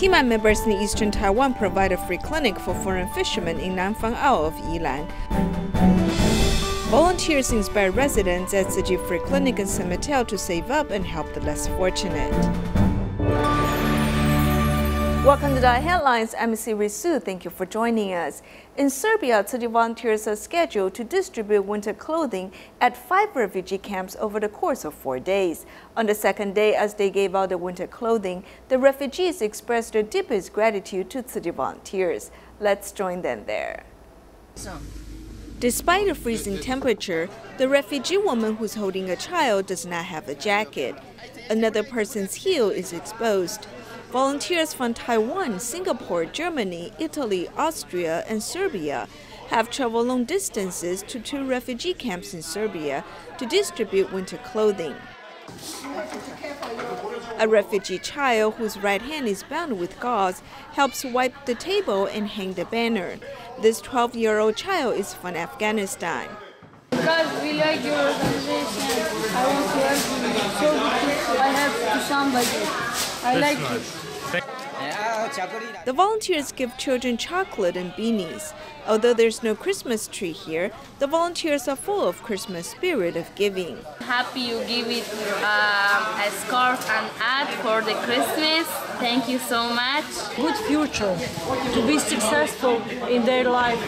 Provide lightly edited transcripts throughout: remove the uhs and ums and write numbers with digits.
TIMA members in Eastern Taiwan provide a free clinic for foreign fishermen in Nanfang-ao of Yilan. Volunteers inspire residents at Tzu Chi Free Clinic in San Mateo to save up and help the less fortunate. Welcome to DaAi Headlines. I'm Su. Thank you for joining us. In Serbia, Tzu Chi volunteers are scheduled to distribute winter clothing at 5 refugee camps over the course of 4 days. On the second day, as they gave out the winter clothing, the refugees expressed their deepest gratitude to Tzu Chi volunteers. Let's join them there. Despite a freezing temperature, the refugee woman who's holding a child does not have a jacket. Another person's heel is exposed. Volunteers from Taiwan, Singapore, Germany, Italy, Austria, and Serbia have traveled long distances to 2 refugee camps in Serbia to distribute winter clothing. A refugee child whose right hand is bound with gauze helps wipe the table and hang the banner. This 12-year-old child is from Afghanistan. Because we like your organization, I want to help you. So I have to somebody. I like it. The volunteers give children chocolate and beanies. Although there's no Christmas tree here, the volunteers are full of Christmas spirit of giving. Happy you give it a scarf and hat for the Christmas. Thank you so much. Good future, to be successful in their life,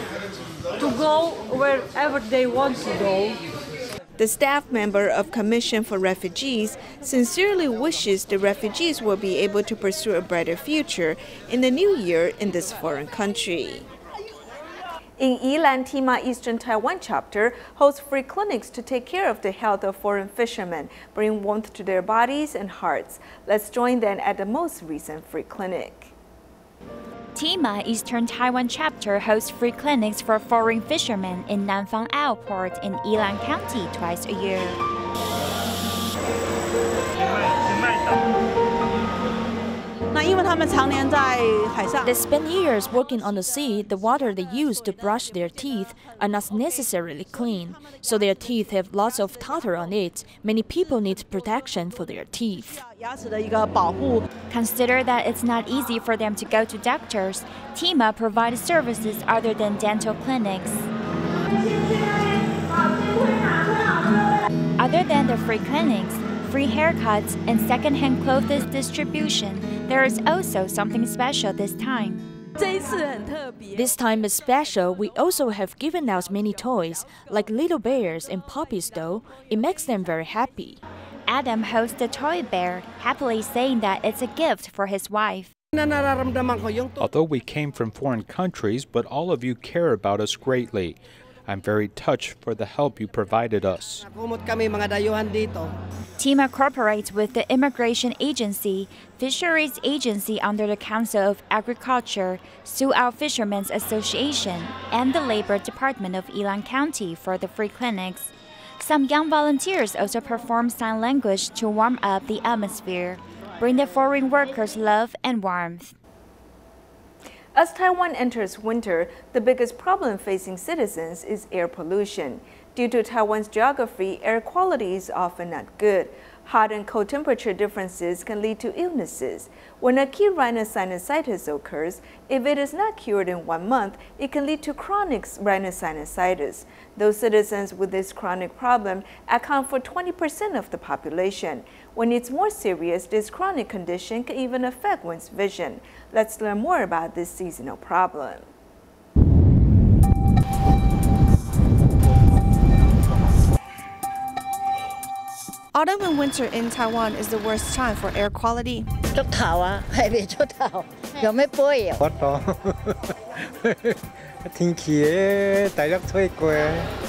to go wherever they want to go. The staff member of Commission for Refugees sincerely wishes the refugees will be able to pursue a brighter future in the new year in this foreign country. In Yilan, TIMA Eastern Taiwan chapter hosts free clinics to take care of the health of foreign fishermen, bring warmth to their bodies and hearts. Let's join them at the most recent free clinic. TIMA Eastern Taiwan chapter hosts free clinics for foreign fishermen in Nanfang-ao port in Yilan County twice a year. They spend years working on the sea. The water they use to brush their teeth are not necessarily clean, so their teeth have lots of tartar on it. Many people need protection for their teeth. Consider that it's not easy for them to go to doctors. TIMA provides services other than dental clinics. Other than the free clinics, free haircuts, and second-hand clothes distribution, there is also something special this time. This time is special. We also have given out many toys, like little bears and puppies though. It makes them very happy. Adam hosts the toy bear, happily saying that it's a gift for his wife. Although we came from foreign countries, but all of you care about us greatly. I'm very touched for the help you provided us. TIMA cooperates with the Immigration Agency, Fisheries Agency under the Council of Agriculture, Tzu-ao Fishermen's Association, and the Labor Department of Yilan County for the free clinics. Some young volunteers also perform sign language to warm up the atmosphere, bring the foreign workers love and warmth. As Taiwan enters winter, the biggest problem facing citizens is air pollution. Due to Taiwan's geography, air quality is often not good. Hot and cold temperature differences can lead to illnesses. When acute rhinosinusitis occurs, if it is not cured in 1 month, it can lead to chronic rhinosinusitis. Those citizens with this chronic problem account for 20% of the population. When it's more serious, this chronic condition can even affect one's vision. Let's learn more about this seasonal problem. Autumn and winter in Taiwan is the worst time for air quality.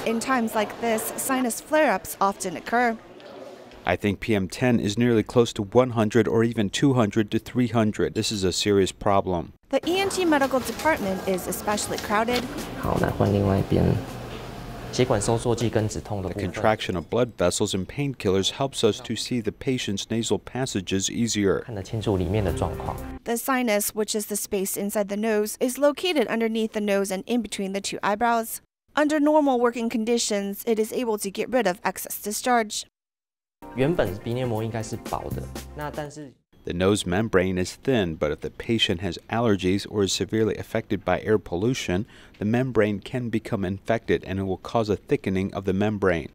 In times like this, sinus flare-ups often occur. I think PM10 is nearly close to 100 or even 200 to 300. This is a serious problem. The ENT medical department is especially crowded. The contraction of blood vessels and painkillers helps us to see the patient's nasal passages easier. The sinus, which is the space inside the nose, is located underneath the nose and in between the 2 eyebrows. Under normal working conditions, it is able to get rid of excess discharge. The nose membrane is thin, but if the patient has allergies or is severely affected by air pollution, the membrane can become infected and it will cause a thickening of the membrane.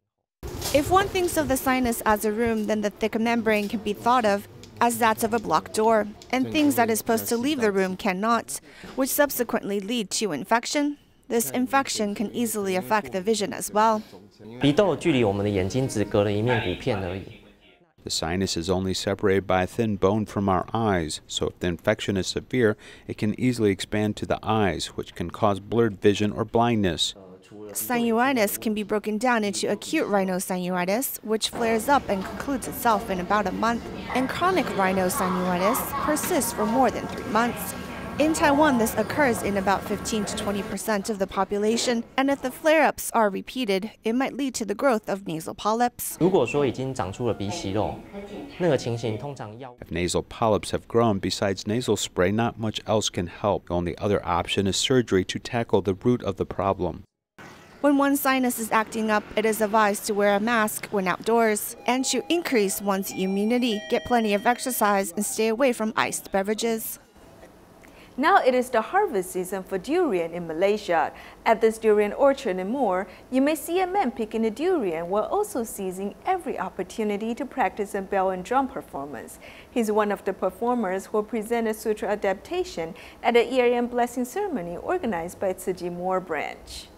If one thinks of the sinus as a room, then the thick membrane can be thought of as that of a blocked door, and things that is supposed to leave the room cannot, which subsequently lead to infection. This infection can easily affect the vision as well. 鼻窦距离我们的眼睛只隔了一面骨片而已。 The sinus is only separated by a thin bone from our eyes, so if the infection is severe, it can easily expand to the eyes, which can cause blurred vision or blindness. Sinusitis can be broken down into acute rhinosinusitis, which flares up and concludes itself in about a month, and chronic rhinosinusitis persists for more than 3 months. In Taiwan, this occurs in about 15 to 20% of the population, and if the flare-ups are repeated, it might lead to the growth of nasal polyps. 如果说已经长出了鼻息肉，那个情形通常药。 If nasal polyps have grown, besides nasal spray, not much else can help. The only other option is surgery to tackle the root of the problem. When one sinus is acting up, it is advised to wear a mask when outdoors and to increase one's immunity, get plenty of exercise, and stay away from iced beverages. Now it is the harvest season for durian in Malaysia. At this durian orchard and more, you may see a man picking a durian while also seizing every opportunity to practice a bell and drum performance. He's one of the performers who will present a sutra adaptation at a Yearend blessing ceremony organized by Tzu Chi branch.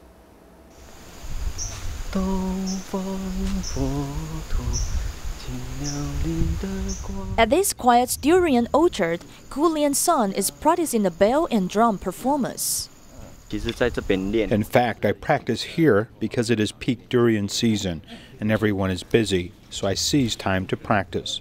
At this quiet durian orchard, Gu Lian's son is practicing the bell and drum performance. In fact, I practice here because it is peak durian season and everyone is busy, so I seize time to practice.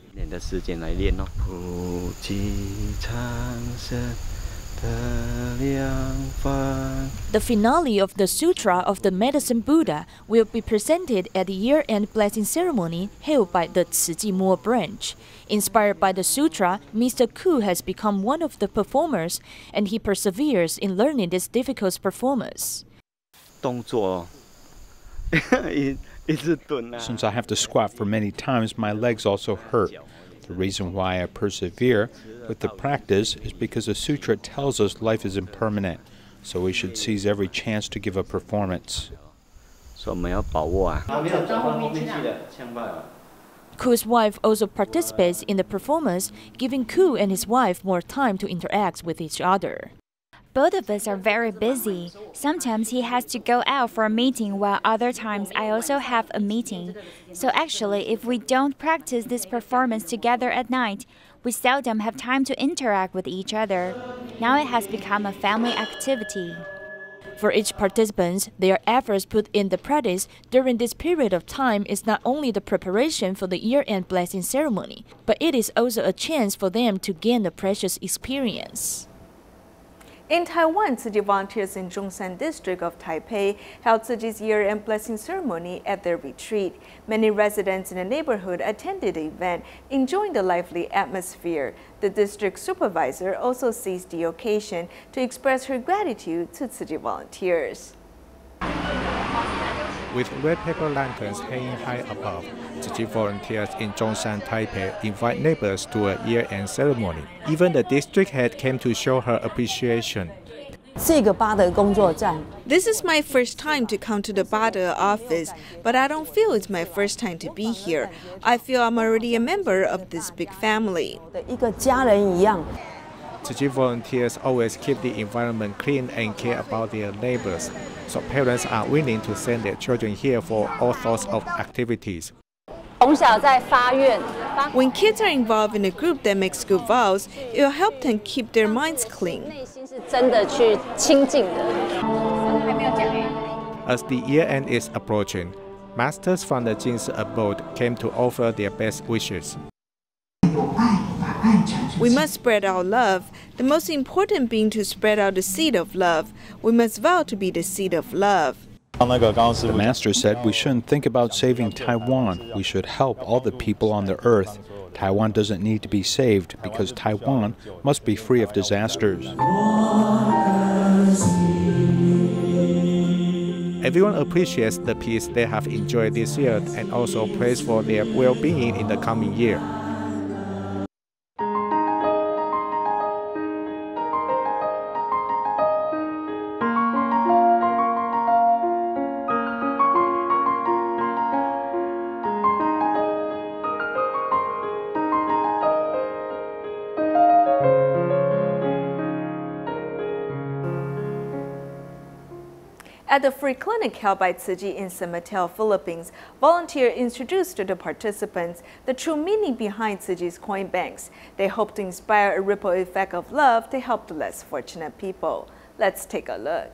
The finale of the Sutra of the Medicine Buddha will be presented at the year-end blessing ceremony held by the Tzu Chi branch. Inspired by the sutra, Mr. Ku has become one of the performers, and he perseveres in learning this difficult performance. Since I have to squat for many times, my legs also hurt. The reason why I persevere with the practice is because the sutra tells us life is impermanent, so we should seize every chance to give a performance. Ku's wife also participates in the performance, giving Ku and his wife more time to interact with each other. Both of us are very busy. Sometimes he has to go out for a meeting, while other times I also have a meeting. So actually, if we don't practice this performance together at night, we seldom have time to interact with each other. Now it has become a family activity. For each participant, their efforts put in the practice during this period of time is not only the preparation for the year-end blessing ceremony, but it is also a chance for them to gain a precious experience. In Taiwan, Tzu Chi volunteers in Zhongshan district of Taipei held Tzu Chi's year-end blessing ceremony at their retreat. Many residents in the neighborhood attended the event, enjoying the lively atmosphere. The district supervisor also seized the occasion to express her gratitude to Tzu Chi volunteers. With red paper lanterns hanging high above, Tzu Chi volunteers in Zhongshan, Taipei invite neighbors to a year-end ceremony. Even the district head came to show her appreciation. This is my first time to come to the BADA office, but I don't feel it's my first time to be here. I feel I'm already a member of this big family. Tzu Chi volunteers always keep the environment clean and care about their neighbors, so parents are willing to send their children here for all sorts of activities. When kids are involved in a group that makes good vows, it will help them keep their minds clean. As the year-end is approaching, masters from the Jinsi abode came to offer their best wishes. We must spread out love, the most important being to spread out the seed of love. We must vow to be the seed of love. The master said we shouldn't think about saving Taiwan. We should help all the people on the earth. Taiwan doesn't need to be saved because Taiwan must be free of disasters. Everyone appreciates the peace they have enjoyed this year and also prays for their well-being in the coming year. At the free clinic held by Tzu Chi in San Mateo, Philippines, volunteers introduced to the participants the true meaning behind Tzu Chi's coin banks. They hope to inspire a ripple effect of love to help the less fortunate people. Let's take a look.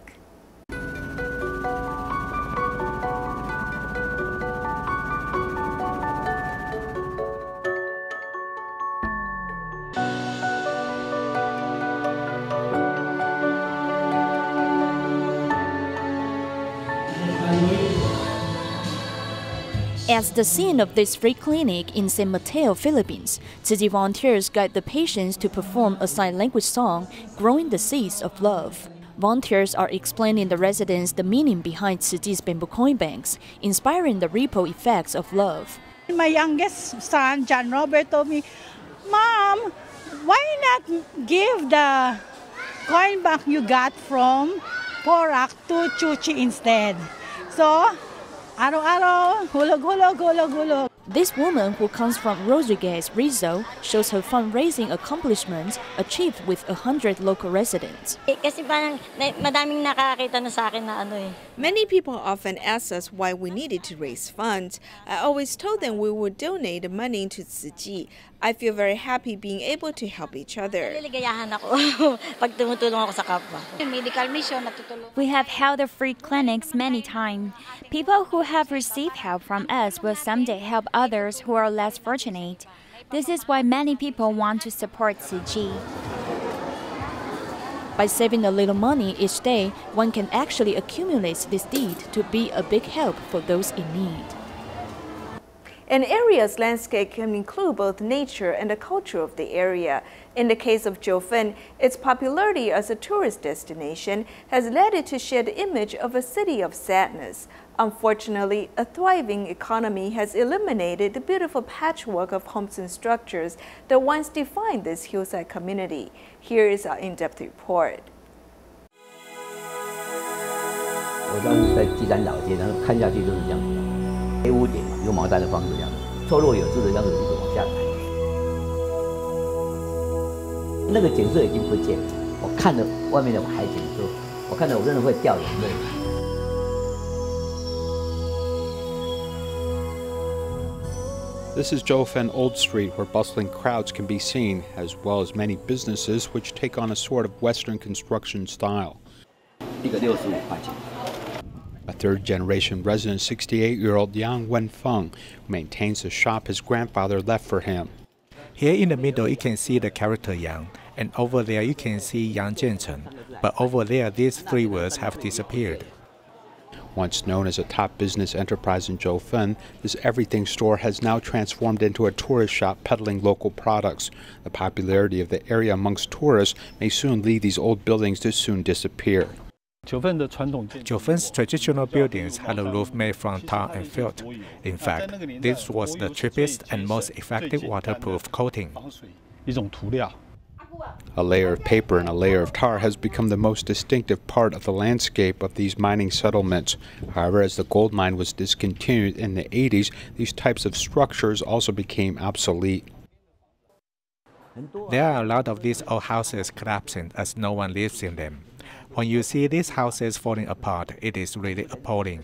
At the scene of this free clinic in San Mateo, Philippines, Tzu Chi volunteers guide the patients to perform a sign language song, Growing the Seeds of Love. Volunteers are explaining the residents the meaning behind Tzu Chi's bamboo coin banks, inspiring the ripple effects of love. My youngest son, John Robert, told me, "Mom, why not give the coin bank you got from Porac to Tzu Chi instead?" So, araw-araw, hulog-hulog, hulog-hulog. This woman, who comes from Rodriguez, Rizal, shows her fundraising accomplishments achieved with 100 local residents. Many people often ask us why we needed to raise funds. I always told them we would donate money to Tzu Chi. I feel very happy being able to help each other. We have held the free clinics many times. People who have received help from us will someday help others who are less fortunate. This is why many people want to support Tzu Chi. By saving a little money each day, one can actually accumulate this deed to be a big help for those in need. An area's landscape can include both nature and the culture of the area. In the case of Jiufen, its popularity as a tourist destination has led it to share the image of a city of sadness. Unfortunately, a thriving economy has eliminated the beautiful patchwork of homes and structures that once defined this hillside community. Here is our in-depth report. 我当时在基山老街，然后看下去就是这样子，黑屋顶嘛，有毛毡的房子这样子，错落有致的这样子一直往下抬。那个景色已经不见了，我看着外面的海景之后，我看着我真的会掉眼泪。 This is Jiufen Old Street, where bustling crowds can be seen, as well as many businesses which take on a sort of Western construction style. A third-generation resident, 68-year-old Yang Wenfeng, maintains the shop his grandfather left for him. Here in the middle, you can see the character Yang, and over there you can see Yang Jiancheng. But over there, these three words have disappeared. Once known as a top business enterprise in Jiufen, this everything store has now transformed into a tourist shop peddling local products. The popularity of the area amongst tourists may soon lead these old buildings to soon disappear. Jiufen's traditional buildings had a roof made from tar and felt. In fact, this was the cheapest and most effective waterproof coating. A layer of paper and a layer of tar has become the most distinctive part of the landscape of these mining settlements. However, as the gold mine was discontinued in the 80s, these types of structures also became obsolete. There are a lot of these old houses collapsing as no one lives in them. When you see these houses falling apart, it is really appalling.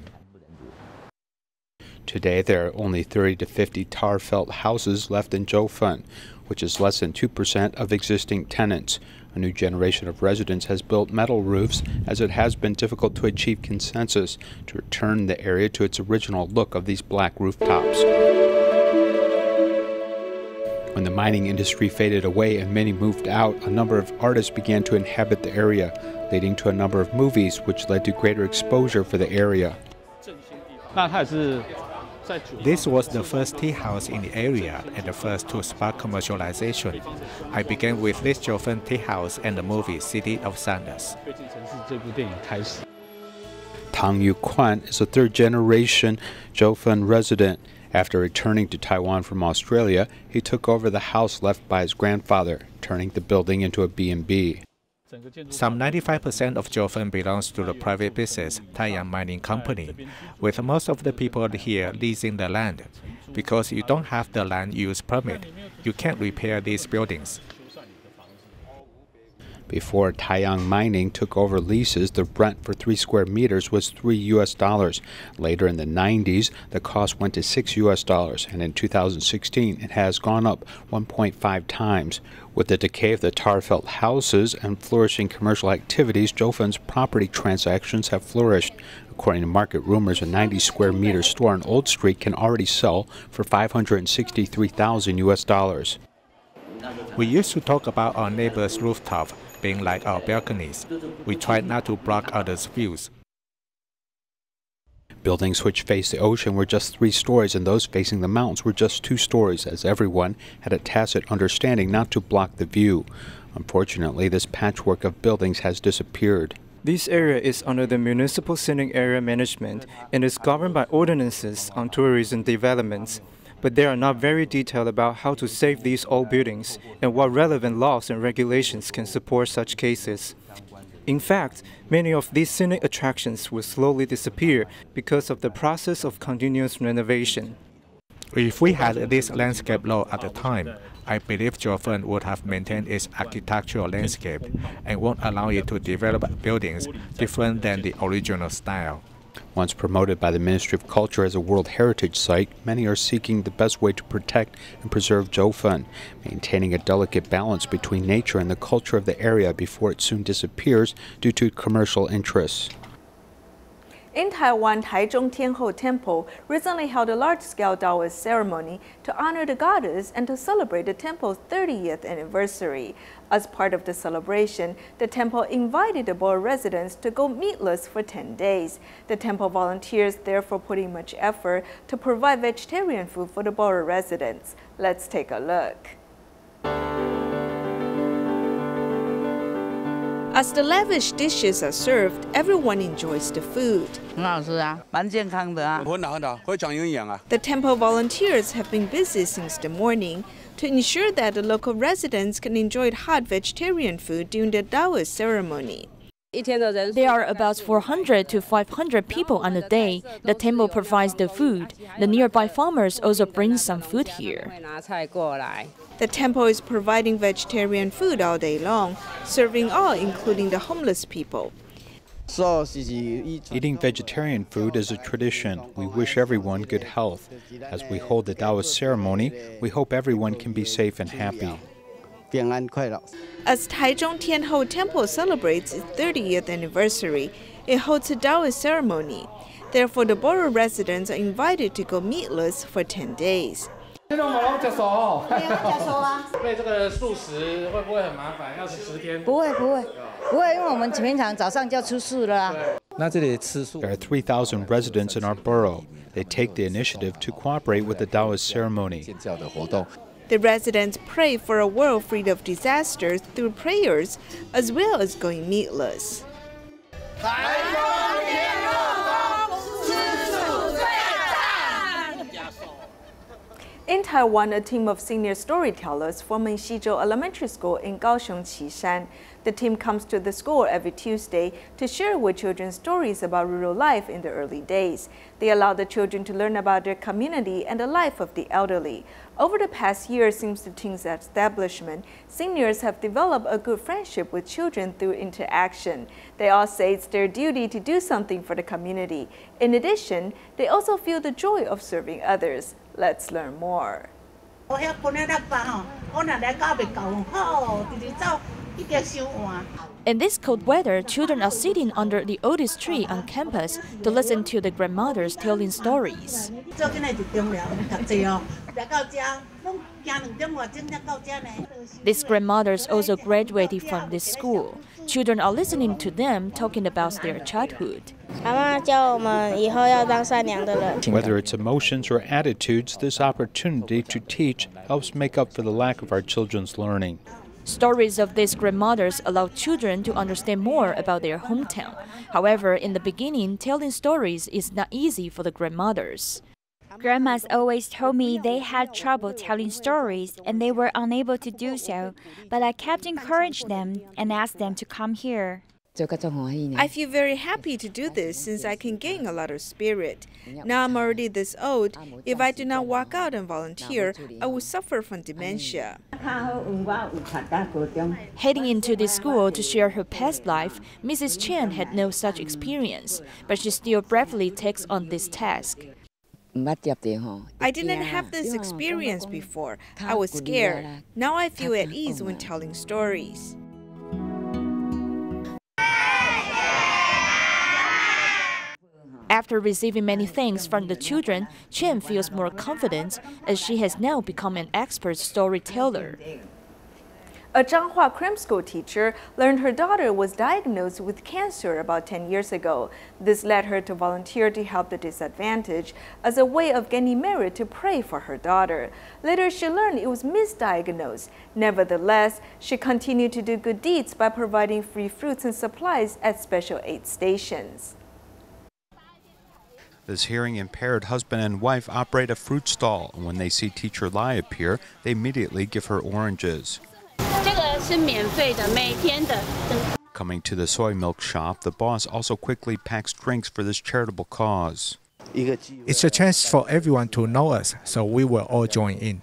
Today, there are only 30 to 50 tar-felt houses left in Jiufen, which is less than 2% of existing tenants. A new generation of residents has built metal roofs, as it has been difficult to achieve consensus to return the area to its original look of these black rooftops. When the mining industry faded away and many moved out, a number of artists began to inhabit the area, leading to a number of movies, which led to greater exposure for the area. This was the first tea house in the area and the first to spark commercialization. I began with this Jiufen tea house and the movie City of Sadness. Tang Yuquan is a third-generation Jiufen resident. After returning to Taiwan from Australia, he took over the house left by his grandfather, turning the building into a B&B. Some 95% of Jiufen belongs to the private business, Taiyang Mining Company, with most of the people here leasing the land. Because you don't have the land use permit, you can't repair these buildings. Before Taiyang Mining took over leases, the rent for 3 square meters was $3. Later in the 90s, the cost went to $6, and in 2016, it has gone up 1.5 times. With the decay of the tar-felt houses and flourishing commercial activities, Jiufun's property transactions have flourished. According to market rumors, a 90-square-meter store on Old Street can already sell for $563,000. We used to talk about our neighbor's rooftop being like our balconies. We tried not to block others' views. Buildings which face the ocean were just 3 stories, and those facing the mountains were just 2 stories, as everyone had a tacit understanding not to block the view. Unfortunately, this patchwork of buildings has disappeared. This area is under the Municipal Scenic Area Management and is governed by ordinances on tourism developments, but they are not very detailed about how to save these old buildings and what relevant laws and regulations can support such cases. In fact, many of these scenic attractions will slowly disappear because of the process of continuous renovation. If we had this landscape law at the time, I believe Jiufen would have maintained its architectural landscape and won't allow it to develop buildings different than the original style. Once promoted by the Ministry of Culture as a World Heritage Site, many are seeking the best way to protect and preserve Jiufen, maintaining a delicate balance between nature and the culture of the area before it soon disappears due to commercial interests. In Taiwan, Taichung Tianhou Temple recently held a large-scale Taoist ceremony to honor the goddess and to celebrate the temple's 30th anniversary. As part of the celebration, the temple invited the Bora residents to go meatless for 10 days. The temple volunteers therefore putting much effort to provide vegetarian food for the Bora residents. Let's take a look. As the lavish dishes are served, everyone enjoys the food. The temple volunteers have been busy since the morning to ensure that the local residents can enjoy hot vegetarian food during the Taoist ceremony. There are about 400 to 500 people on a day. The temple provides the food. The nearby farmers also bring some food here. The temple is providing vegetarian food all day long, serving all, including the homeless people. Eating vegetarian food is a tradition. We wish everyone good health. As we hold the Taoist ceremony, we hope everyone can be safe and happy. As Taichung Tianhou Temple celebrates its 30th anniversary, it holds a Taoist ceremony. Therefore, the Bora residents are invited to go meatless for 10 days. There are 3,000 residents in our borough. They take the initiative to cooperate with the Taoist ceremony. The residents pray for a world free of disasters through prayers, as well as going meatless. In Taiwan, a team of senior storytellers forming Xizhou Elementary School in Kaohsiung Qishan. The team comes to the school every Tuesday to share with children stories about rural life in the early days. They allow the children to learn about their community and the life of the elderly. Over the past year since the team's establishment, seniors have developed a good friendship with children through interaction. They all say it's their duty to do something for the community. In addition, they also feel the joy of serving others. Let's learn more. In this cold weather, children are sitting under the oldest tree on campus to listen to the grandmothers telling stories. These grandmothers also graduated from this school. Children are listening to them talking about their childhood. Whether it's emotions or attitudes, this opportunity to teach helps make up for the lack of our children's learning. Stories of these grandmothers allow children to understand more about their hometown. However, in the beginning, telling stories is not easy for the grandmothers. Grandmas always told me they had trouble telling stories and they were unable to do so, but I kept encouraging them and asked them to come here. I feel very happy to do this since I can gain a lot of spirit. Now I'm already this old. If I do not walk out and volunteer, I will suffer from dementia. Heading into this school to share her past life, Mrs. Chen had no such experience, but she still bravely takes on this task. I didn't have this experience before. I was scared. Now I feel at ease when telling stories. After receiving many thanks from the children, Chen feels more confident as she has now become an expert storyteller. A Zhanghua cram school teacher learned her daughter was diagnosed with cancer about 10 years ago. This led her to volunteer to help the disadvantaged as a way of gaining merit to pray for her daughter. Later, she learned it was misdiagnosed. Nevertheless, she continued to do good deeds by providing free fruits and supplies at special aid stations. This hearing-impaired husband and wife operate a fruit stall, and when they see teacher Lai appear, they immediately give her oranges. Coming to the soy milk shop, the boss also quickly packs drinks for this charitable cause. It's a chance for everyone to know us, so we will all join in.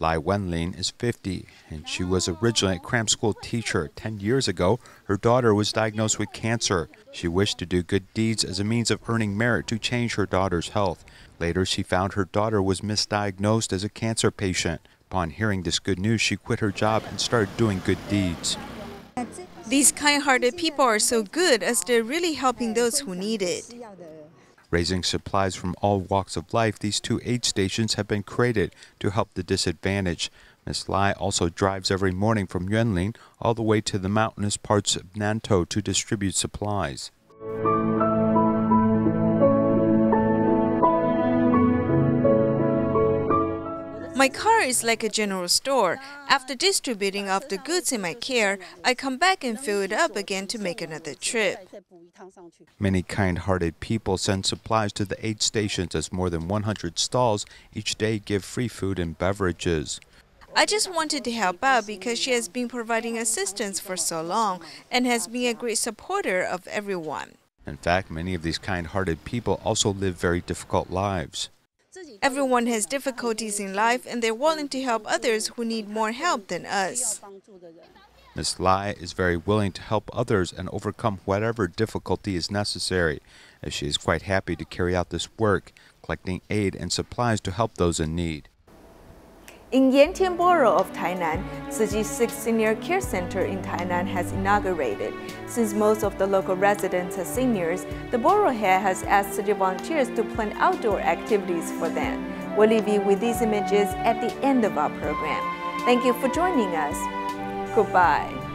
赖玟霖is 50, and she was originally a cram school teacher. 10 years ago, her daughter was diagnosed with cancer. She wished to do good deeds as a means of earning merit to change her daughter's health. Later, she found her daughter was misdiagnosed as a cancer patient. Upon hearing this good news, she quit her job and started doing good deeds. These kind-hearted people are so good as they're really helping those who need it. Raising supplies from all walks of life, these 2 aid stations have been created to help the disadvantaged. Ms. Lai also drives every morning from Yearend all the way to the mountainous parts of Nantou to distribute supplies. My car is like a general store. After distributing off the goods in my care, I come back and fill it up again to make another trip. Many kind-hearted people send supplies to the aid stations as more than 100 stalls each day give free food and beverages. I just wanted to help out because she has been providing assistance for so long and has been a great supporter of everyone. In fact, many of these kind-hearted people also live very difficult lives. Everyone has difficulties in life and they're willing to help others who need more help than us. Ms. Lai is very willing to help others and overcome whatever difficulty is necessary, as she is quite happy to carry out this work, collecting aid and supplies to help those in need. In Yearend Borough of Tainan, Tzu Chi 6th Senior Care Center in Tainan has inaugurated. Since most of the local residents are seniors, the borough head has asked city volunteers to plan outdoor activities for them. We'll leave you with these images at the end of our program. Thank you for joining us. Goodbye.